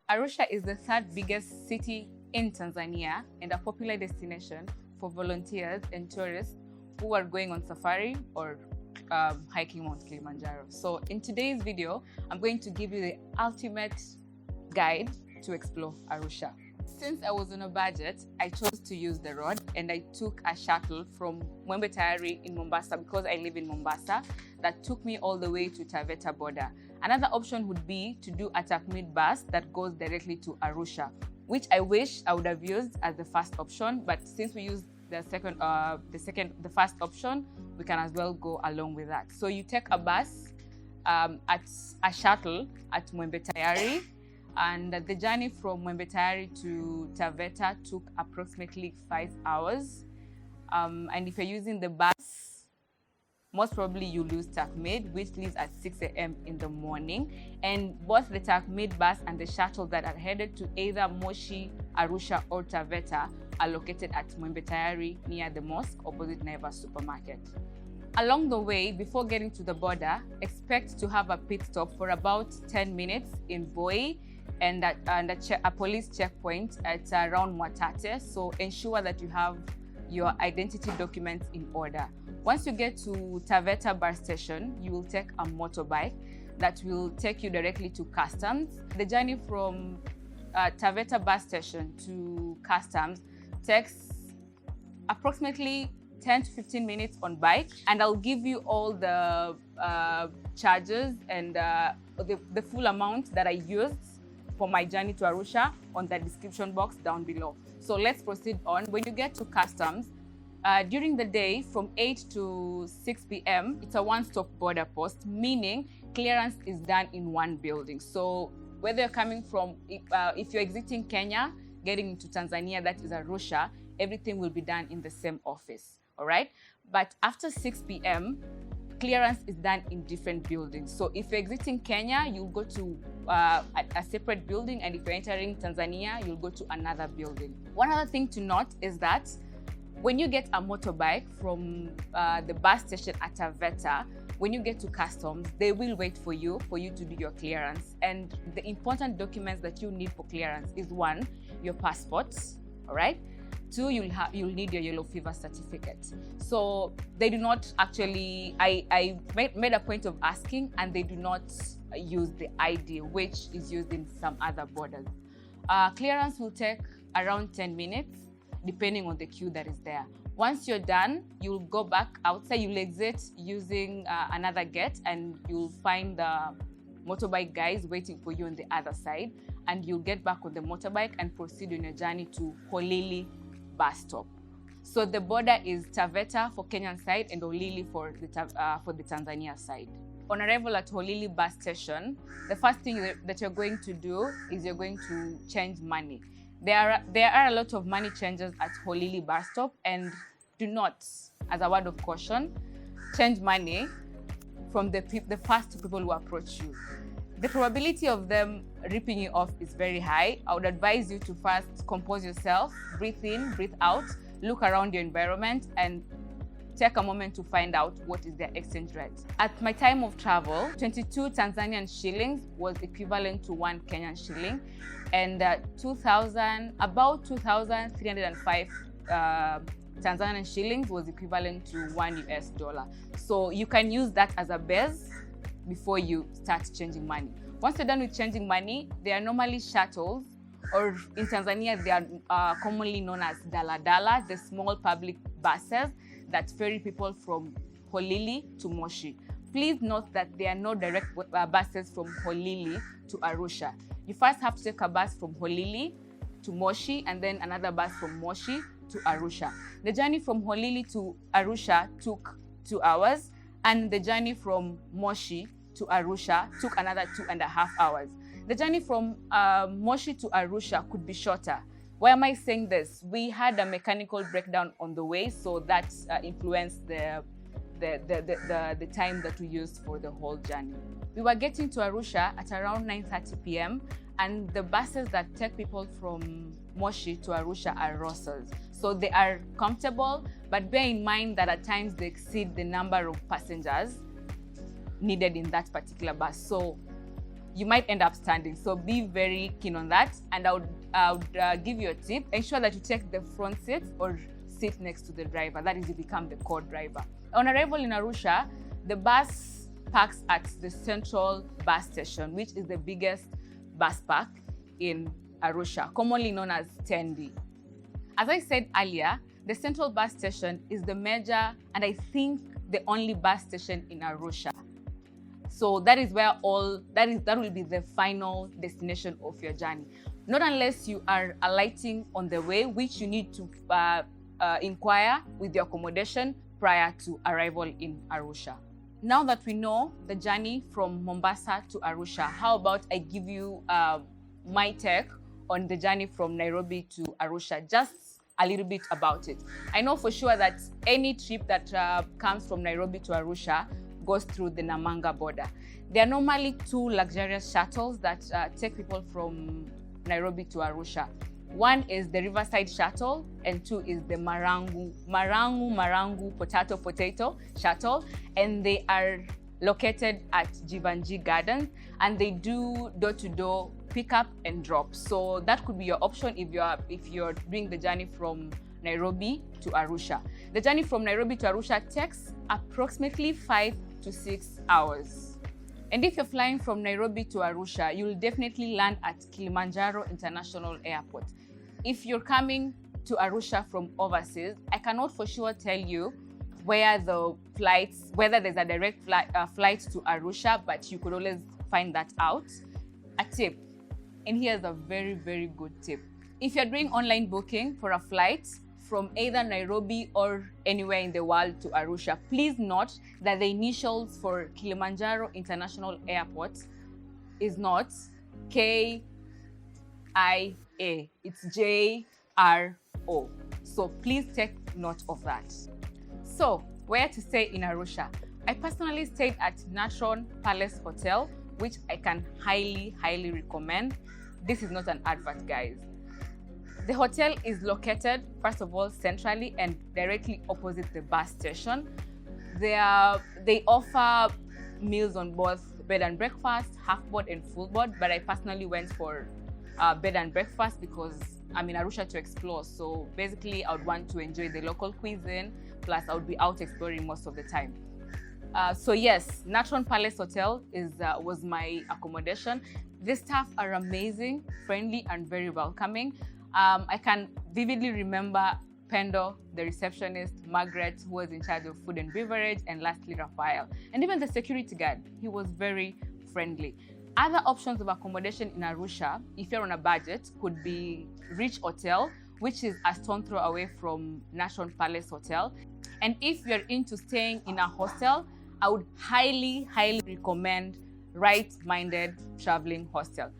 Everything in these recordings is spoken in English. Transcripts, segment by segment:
Arusha is the third biggest city in Tanzania and a popular destination for volunteers and tourists who are going on safari or hiking Mount Kilimanjaro. So in today's video, I'm going to give you the ultimate guide to explore Arusha. Since I was on a budget, I chose to use the road and I took a shuttle from Mwembe Tayari in Mombasa because I live in Mombasa that took me all the way to Taveta border. Another option would be to do a Minibus that goes directly to Arusha, which I wish I would have used as the first option, but since we used the first option, we can as well go along with that. So you take a bus at a shuttle at Mwembe Tayari, and the journey from Mwembe Tayari to Taveta took approximately 5 hours. And if you're using the bus, most probably you'll use Takmid, which leaves at 6 a.m. in the morning. And both the Takmid bus and the shuttle that are headed to either Moshi, Arusha, or Taveta are located at Mwembe Tayari near the mosque opposite Naivas supermarket. Along the way, before getting to the border, expect to have a pit stop for about 10 minutes in Voi and a police checkpoint at around Mwatate. So ensure that you have your identity documents in order. Once you get to Taveta bus station, you will take a motorbike that will take you directly to customs. The journey from Taveta bus station to customs takes approximately 10 to 15 minutes on bike, and I'll give you all the charges and the full amount that I used for my journey to Arusha on the description box down below. So let's proceed on. When you get to customs, during the day from 8 to 6 p.m., it's a one-stop border post, meaning clearance is done in one building. So whether you're coming from, if you're exiting Kenya, getting into Tanzania, that is Arusha, everything will be done in the same office, all right? But after 6 p.m., clearance is done in different buildings. So if you're exiting Kenya, you'll go to a separate building, and if you're entering Tanzania, you'll go to another building. One other thing to note is that when you get a motorbike from the bus station at Taveta, when you get to customs, they will wait for you to do your clearance. And the important documents that you need for clearance is 1, your passport, all right? 2, you'll need your yellow fever certificate. So they do not actually, I made a point of asking, and they do not use the ID, which is used in some other borders. Clearance will take around 10 minutes, depending on the queue that is there. Once you're done, you'll go back outside, you'll exit using another gate, and you'll find the motorbike guys waiting for you on the other side, and you'll get back on the motorbike and proceed on your journey to Holili bus stop. So the border is Taveta for Kenyan side and Holili for the Tanzania side. On arrival at Holili bus station, the first thing that you're going to do is you're going to change money. There are a lot of money changes at Holili bus stop, and do not, as a word of caution, change money from the first people who approach you. The probability of them ripping you off is very high. I would advise you to first compose yourself, breathe in, breathe out, look around your environment, and take a moment to find out what is their exchange rate. At my time of travel, 22 Tanzanian shillings was equivalent to 1 Kenyan shilling, and about 2,305 Tanzanian shillings was equivalent to $1 US. So you can use that as a base before you start changing money. Once you're done with changing money, there are normally shuttles, or in Tanzania, they are commonly known as Dalala, the small public buses that ferry people from Holili to Moshi. Please note that there are no direct buses from Holili to Arusha. You first have to take a bus from Holili to Moshi, and then another bus from Moshi to Arusha. The journey from Holili to Arusha took 2 hours, and the journey from Moshi to Arusha took another 2.5 hours. The journey from Moshi to Arusha could be shorter. Why am I saying this? We had a mechanical breakdown on the way, so that influenced the time that we used for the whole journey. We were getting to Arusha at around 9:30 p.m. and the buses that take people from Moshi to Arusha are Rosas. So they are comfortable, but bear in mind that at times they exceed the number of passengers needed in that particular bus. So you might end up standing. So be very keen on that. And I would give you a tip. Ensure that you take the front seat or sit next to the driver. That is, you become the co-driver. On arrival in Arusha, the bus parks at the central bus station, which is the biggest bus park in Arusha, commonly known as 10D. As I said earlier, the central bus station is the major and I think the only bus station in Arusha. So that is where that will be the final destination of your journey. Not unless you are alighting on the way, which you need to inquire with your accommodation prior to arrival in Arusha. Now that we know the journey from Mombasa to Arusha, how about I give you my take on the journey from Nairobi to Arusha, just a little bit about it. I know for sure that any trip that comes from Nairobi to Arusha goes through the Namanga border. There are normally 2 luxurious shuttles that take people from Nairobi to Arusha. One is the Riverside Shuttle and 2 is the Marangu Potato Shuttle, and they are located at Jivanji Gardens, and they do door-to-door pickup and drop. So that could be your option if you're doing the journey from Nairobi to Arusha. The journey from Nairobi to Arusha takes approximately 5 to 6 hours. And if you're flying from Nairobi to Arusha, you'll definitely land at Kilimanjaro International Airport. If you're coming to Arusha from overseas, I cannot for sure tell you whether there's a direct flight to Arusha, but you could always find that out. A tip, and here's a very, very good tip. If you're doing online booking for a flight from either Nairobi or anywhere in the world to Arusha, please note that the initials for Kilimanjaro International Airport is not KIA, it's JRO. So please take note of that. So, where to stay in Arusha? I personally stayed at Natron Palace Hotel, which I can highly, highly recommend. This is not an advert, guys. The hotel is located, first of all, centrally and directly opposite the bus station. They offer meals on both bed and breakfast, half board and full board, but I personally went for bed and breakfast because I'm in Arusha to explore. So basically, I would want to enjoy the local cuisine, plus I would be out exploring most of the time. So yes, Natron Palace Hotel was my accommodation. The staff are amazing, friendly, and very welcoming. I can vividly remember Pendo, the receptionist, Margaret, who was in charge of food and beverage, and lastly, Raphael. And even the security guard, he was very friendly. Other options of accommodation in Arusha, if you're on a budget, could be Rich Hotel, which is a stone throw away from Natron Palace Hotel. And if you're into staying in a hostel, I would highly, highly recommend Right-Minded Traveling Hostel.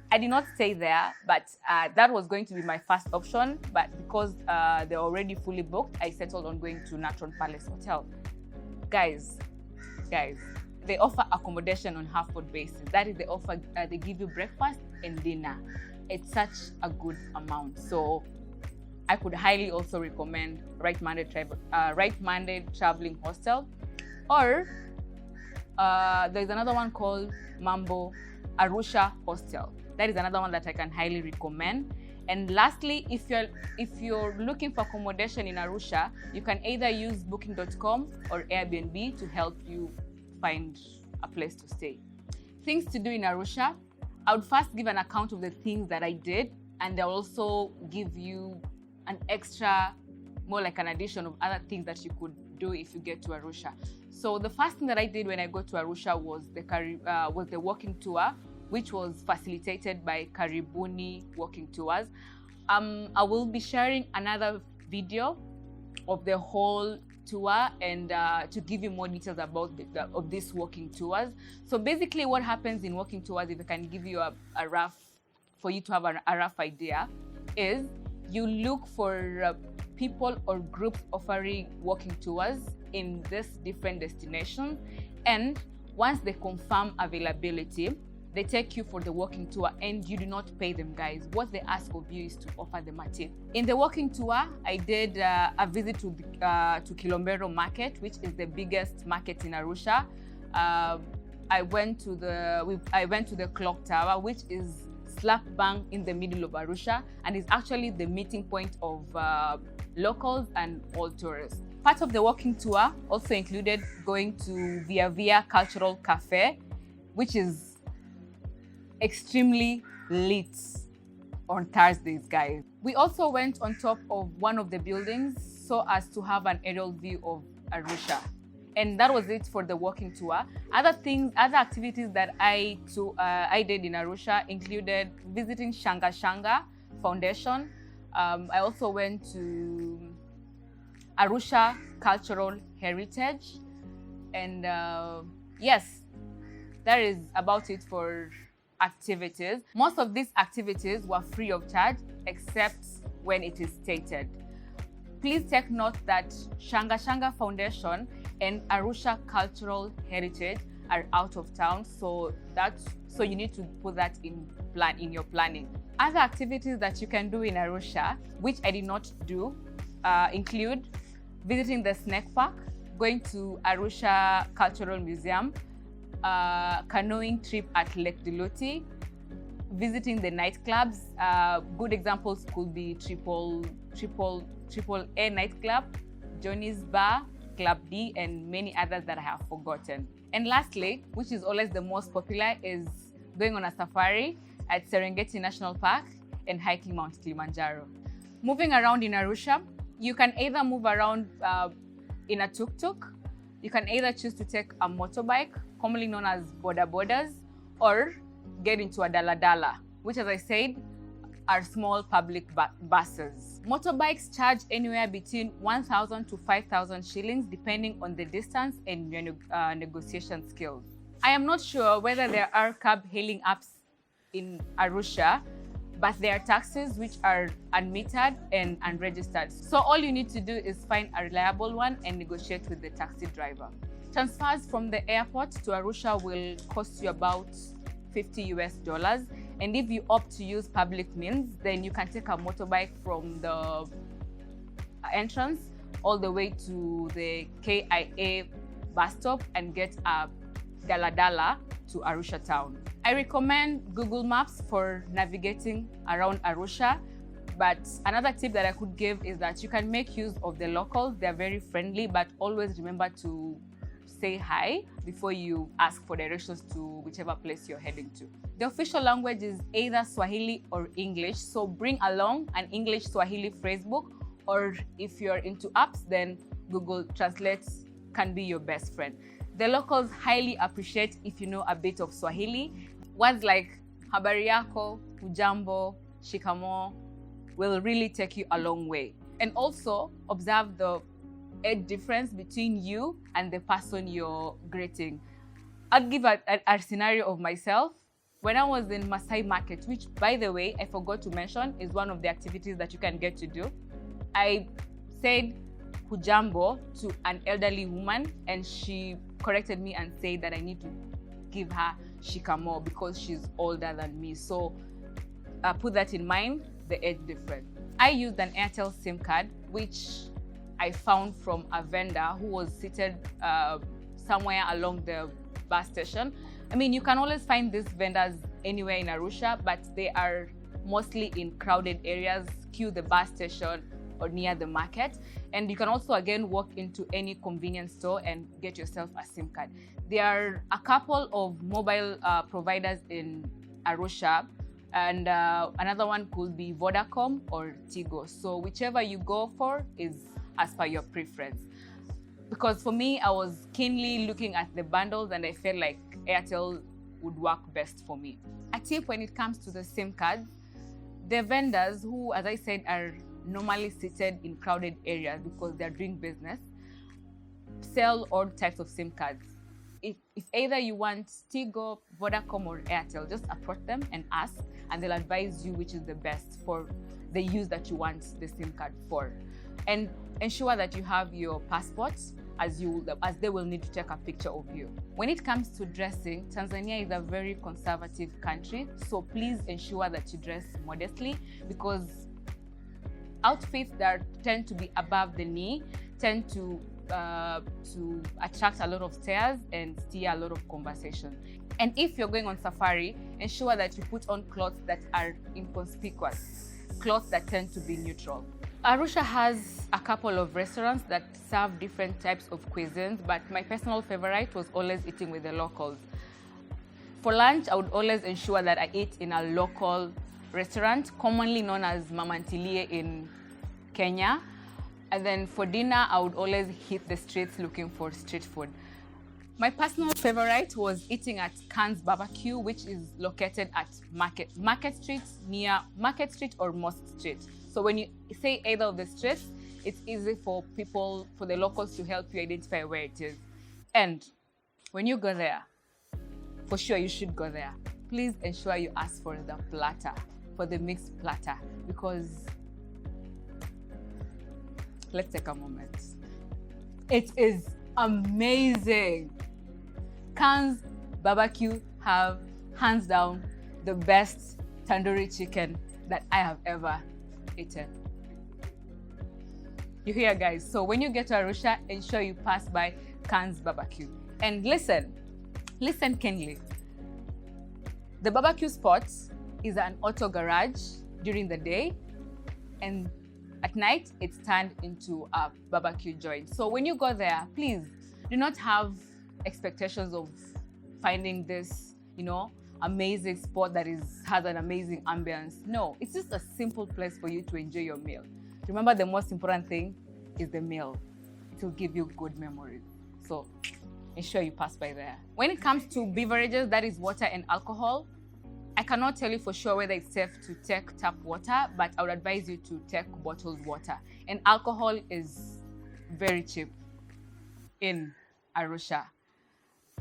I did not stay there, but that was going to be my first option. But because they're already fully booked, I settled on going to Natron Palace Hotel. Guys, they offer accommodation on half-board basis. That is, they give you breakfast and dinner. It's such a good amount. So I could highly also recommend Right-Minded Traveling Hostel. Or there's another one called Mambo Arusha Hostel. That is another one that I can highly recommend. And lastly, if you're looking for accommodation in Arusha, you can either use booking.com or Airbnb to help you find a place to stay. Things to do in Arusha. I would first give an account of the things that I did, and they'll also give you an extra, more like an addition of other things that you could do if you get to Arusha. So the first thing that I did when I got to Arusha was the walking tour, which was facilitated by Karibuni Walking Tours. I will be sharing another video of the whole tour and to give you more details about of these walking tours. So basically what happens in walking tours, if I can give you for you to have a rough idea, is you look for people or groups offering walking tours in these different destinations, and once they confirm availability, they take you for the walking tour, and you do not pay them, guys. What they ask of you is to offer them a tip. In the walking tour, I did a visit to Kilombero Market, which is the biggest market in Arusha. I went to the clock tower, which is slap bang in the middle of Arusha and is actually the meeting point of locals and all tourists. Part of the walking tour also included going to Via Via Cultural Cafe, which is extremely lit on Thursdays, guys. We also went on top of one of the buildings so as to have an aerial view of Arusha. And that was it for the walking tour. Other activities that I did in Arusha included visiting Shanga Foundation. I also went to Arusha Cultural Heritage. And yes, that is about it for activities. Most of these activities were free of charge, except when it is stated. Please take note that Shanga Foundation and Arusha Cultural Heritage are out of town, so you need to put that in your planning. Other activities that you can do in Arusha, which I did not do, include visiting the snake park, going to Arusha Cultural Museum, canoeing trip at Lake Diluti, visiting the nightclubs. Good examples could be Triple A nightclub, Johnny's Bar, Club D, and many others that I have forgotten. And lastly, which is always the most popular, is going on a safari at Serengeti National Park and hiking Mount Kilimanjaro. Moving around in Arusha, you can either move around in a tuk-tuk, you can either choose to take a motorbike, commonly known as bodas, or get into a Dala, which, as I said, are small public buses. Motorbikes charge anywhere between 1,000 to 5,000 shillings depending on the distance and your negotiation skills. I am not sure whether there are cab hailing apps in Arusha, but there are taxis which are unmetered and unregistered. So all you need to do is find a reliable one and negotiate with the taxi driver. Transfers from the airport to Arusha will cost you about $50 US. And if you opt to use public means, then you can take a motorbike from the entrance all the way to the KIA bus stop and get a Dala to Arusha town. I recommend Google Maps for navigating around Arusha, but another tip that I could give is that you can make use of the locals. They're very friendly, but always remember to say hi before you ask for directions to whichever place you're heading to. The official language is either Swahili or English, so bring along an English Swahili phrasebook, or if you're into apps, then Google Translate can be your best friend. The locals highly appreciate if you know a bit of Swahili. Words like habari yako, hujambo, shikamo will really take you a long way. And also observe the age difference between you and the person you're greeting. I'll give a scenario of myself. When I was in Masai Market, which, by the way, I forgot to mention, is one of the activities that you can get to do, I said hujambo to an elderly woman, and she corrected me and said that I need to give her shikamo because she's older than me. So put that in mind, the age difference. I used an Airtel SIM card, which I found from a vendor who was seated somewhere along the bus station. I mean, you can always find these vendors anywhere in Arusha, but they are mostly in crowded areas, cue the bus station or near the market. And you can also, again, walk into any convenience store and get yourself a SIM card. There are a couple of mobile providers in Arusha, and another one could be Vodacom or Tigo. So whichever you go for is as per your preference. Because for me, I was keenly looking at the bundles and I felt like Airtel would work best for me. A tip when it comes to the SIM cards, the vendors who, as I said, are normally seated in crowded areas because they're doing business, sell all types of SIM cards. If either you want Tigo, Vodacom or Airtel, just approach them and ask, and they'll advise you which is the best for the use that you want the SIM card for. And ensure that you have your passport, as they will need to take a picture of you. When it comes to dressing, Tanzania is a very conservative country, so please ensure that you dress modestly, because outfits that tend to be above the knee tend to to attract a lot of stares and steer a lot of conversation. And if you're going on safari, ensure that you put on clothes that are inconspicuous, clothes that tend to be neutral. Arusha has a couple of restaurants that serve different types of cuisines, but my personal favorite was always eating with the locals. For lunch, I would always ensure that I eat in a local restaurant, commonly known as Mama Ntilie in Kenya. And then for dinner, I would always hit the streets looking for street food. My personal favorite was eating at Kshs Barbecue, which is located at Market Street, near Market Street or Mosque Street. So when you say either of the streets, it's easy for the locals to help you identify where it is. And when you go there, for sure you should go there. Please ensure you ask for the platter, for the mixed platter, because let's take a moment. It is amazing. Kshs Barbecue have, hands down, the best tandoori chicken that I have ever eaten. You hear, guys? So when you get to Arusha, ensure you pass by Kshs Barbecue. And listen keenly. The barbecue spot is an auto garage during the day, and at night it's turned into a barbecue joint. So when you go there, please do not have expectations of finding this, amazing spot that has an amazing ambience. No, it's just a simple place for you to enjoy your meal. Remember, the most important thing is the meal. It will give you good memories. So ensure you pass by there. When it comes to beverages, that is water and alcohol, I cannot tell you for sure whether it's safe to take tap water, but I would advise you to take bottled water. And alcohol is very cheap in Arusha.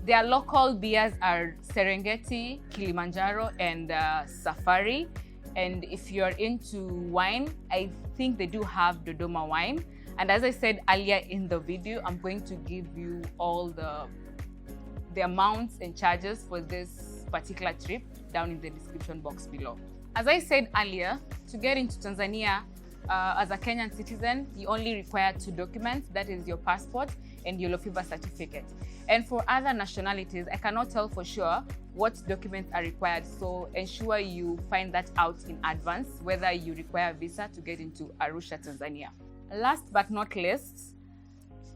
Their local beers are Serengeti, Kilimanjaro, and Safari. And if you're into wine, I think they do have Dodoma wine. And as I said earlier in the video, I'm going to give you all the amounts and charges for this particular trip down in the description box below. As I said earlier, to get into Tanzania as a Kenyan citizen, you only require 2 documents, that is your passport and your fever certificate. And for other nationalities, I cannot tell for sure what documents are required, so ensure you find that out in advance, whether you require a visa to get into Arusha, Tanzania. Last but not least,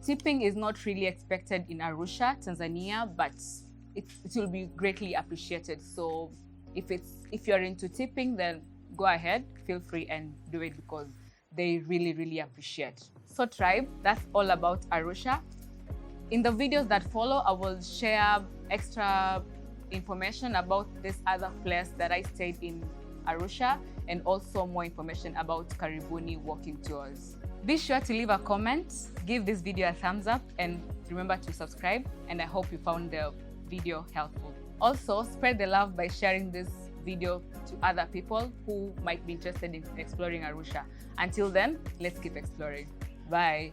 tipping is not really expected in Arusha, Tanzania, but it will be greatly appreciated. So if you're into tipping, then go ahead, feel free and do it, because they really, really appreciate. So tribe, that's all about Arusha. In the videos that follow, I will share extra information about this other place that I stayed in Arusha, and also more information about Karibuni walking tours. Be sure to leave a comment, give this video a thumbs up, and remember to subscribe. And I hope you found the video helpful. Also, spread the love by sharing this video to other people who might be interested in exploring Arusha. Until then, let's keep exploring. Bye.